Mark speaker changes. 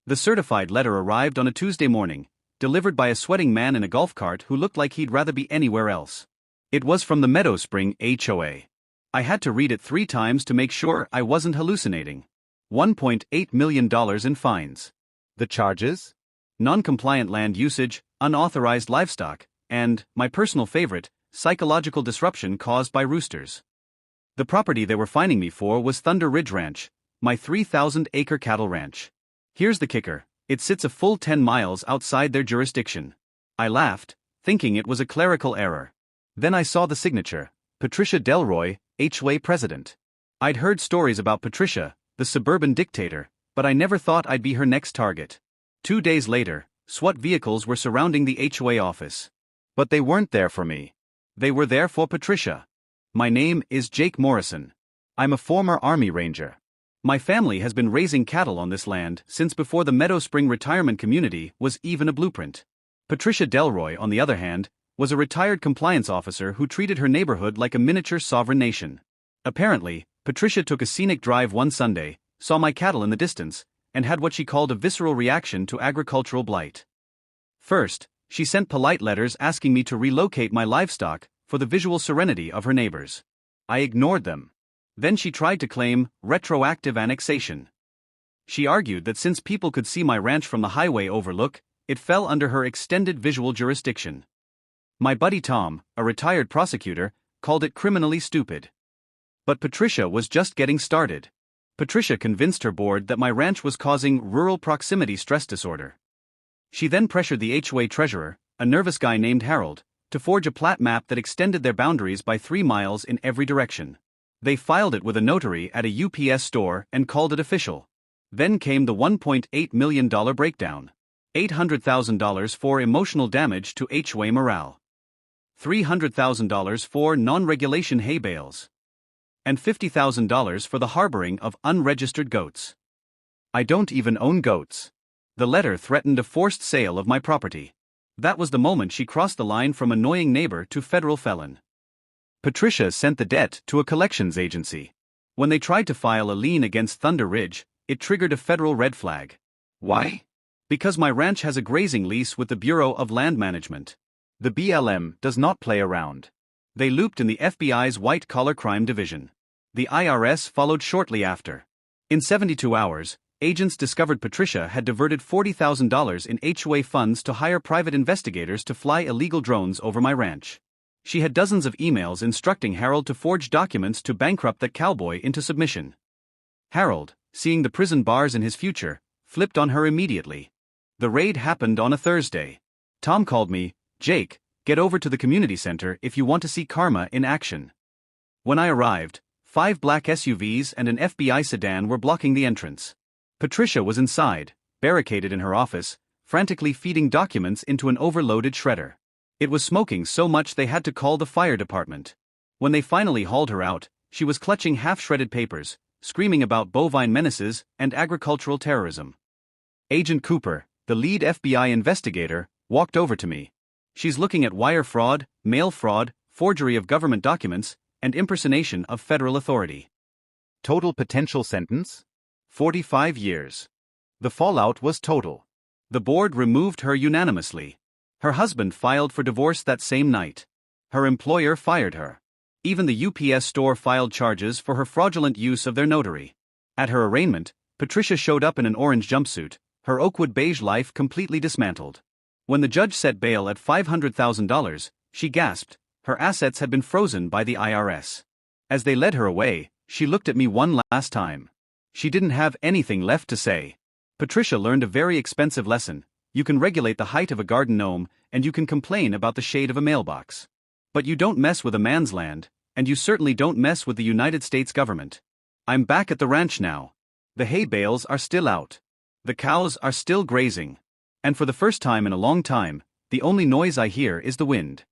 Speaker 1: The certified letter arrived on a Tuesday morning, delivered by a sweating man in a golf cart who looked like he'd rather be anywhere else. It was from the Meadow Spring HOA. I had to read it 3 times to make sure I wasn't hallucinating. $1.8 million in fines. The charges? Non-compliant land usage, unauthorized livestock, and, my personal favorite, psychological disruption caused by roosters. The property they were fining me for was Thunder Ridge Ranch, my 3,000-acre cattle ranch. Here's the kicker, it sits a full 10 miles outside their jurisdiction. I laughed, thinking it was a clerical error. Then I saw the signature, Patricia Delroy, HOA president. I'd heard stories about Patricia, the suburban dictator, but I never thought I'd be her next target. 2 days later, SWAT vehicles were surrounding the HOA office. But they weren't there for me. They were there for Patricia. My name is Jake Morrison. I'm a former Army Ranger. My family has been raising cattle on this land since before the Meadow Spring retirement community was even a blueprint. Patricia Delroy, on the other hand, was a retired compliance officer who treated her neighborhood like a miniature sovereign nation. Apparently, Patricia took a scenic drive one Sunday, saw my cattle in the distance, and had what she called a visceral reaction to agricultural blight. First, she sent polite letters asking me to relocate my livestock for the visual serenity of her neighbors. I ignored them. Then she tried to claim retroactive annexation. She argued that since people could see my ranch from the highway overlook, it fell under her extended visual jurisdiction. My buddy Tom, a retired prosecutor, called it criminally stupid. But Patricia was just getting started. Patricia convinced her board that my ranch was causing rural proximity stress disorder. She then pressured the HOA treasurer, a nervous guy named Harold, to forge a plat map that extended their boundaries by 3 miles in every direction. They filed it with a notary at a UPS store and called it official. Then came the $1.8 million breakdown. $800,000 for emotional damage to HOA morale. $300,000 for non-regulation hay bales. And $50,000 for the harboring of unregistered goats. I don't even own goats. The letter threatened a forced sale of my property. That was the moment she crossed the line from annoying neighbor to federal felon. Patricia sent the debt to a collections agency. When they tried to file a lien against Thunder Ridge, it triggered a federal red flag. Why? Because my ranch has a grazing lease with the Bureau of Land Management. The BLM does not play around. They looped in the FBI's white-collar crime division. The IRS followed shortly after. In 72 hours, agents discovered Patricia had diverted $40,000 in HOA funds to hire private investigators to fly illegal drones over my ranch. She had dozens of emails instructing Harold to forge documents to bankrupt that cowboy into submission. Harold, seeing the prison bars in his future, flipped on her immediately. The raid happened on a Thursday. Tom called me, "Jake, get over to the community center if you want to see karma in action." When I arrived, 5 black SUVs and an FBI sedan were blocking the entrance. Patricia was inside, barricaded in her office, frantically feeding documents into an overloaded shredder. It was smoking so much they had to call the fire department. When they finally hauled her out, she was clutching half-shredded papers, screaming about bovine menaces and agricultural terrorism. Agent Cooper, the lead FBI investigator, walked over to me. "She's looking at wire fraud, mail fraud, forgery of government documents, and impersonation of federal authority." Total potential sentence? 45 years. The fallout was total. The board removed her unanimously. Her husband filed for divorce that same night. Her employer fired her. Even the UPS store filed charges for her fraudulent use of their notary. At her arraignment, Patricia showed up in an orange jumpsuit, her Oakwood beige life completely dismantled. When the judge set bail at $500,000, she gasped. Her assets had been frozen by the IRS. As they led her away, she looked at me one last time. She didn't have anything left to say. Patricia learned a very expensive lesson. You can regulate the height of a garden gnome, and you can complain about the shade of a mailbox. But you don't mess with a man's land, and you certainly don't mess with the United States government. I'm back at the ranch now. The hay bales are still out. The cows are still grazing. And for the first time in a long time, the only noise I hear is the wind.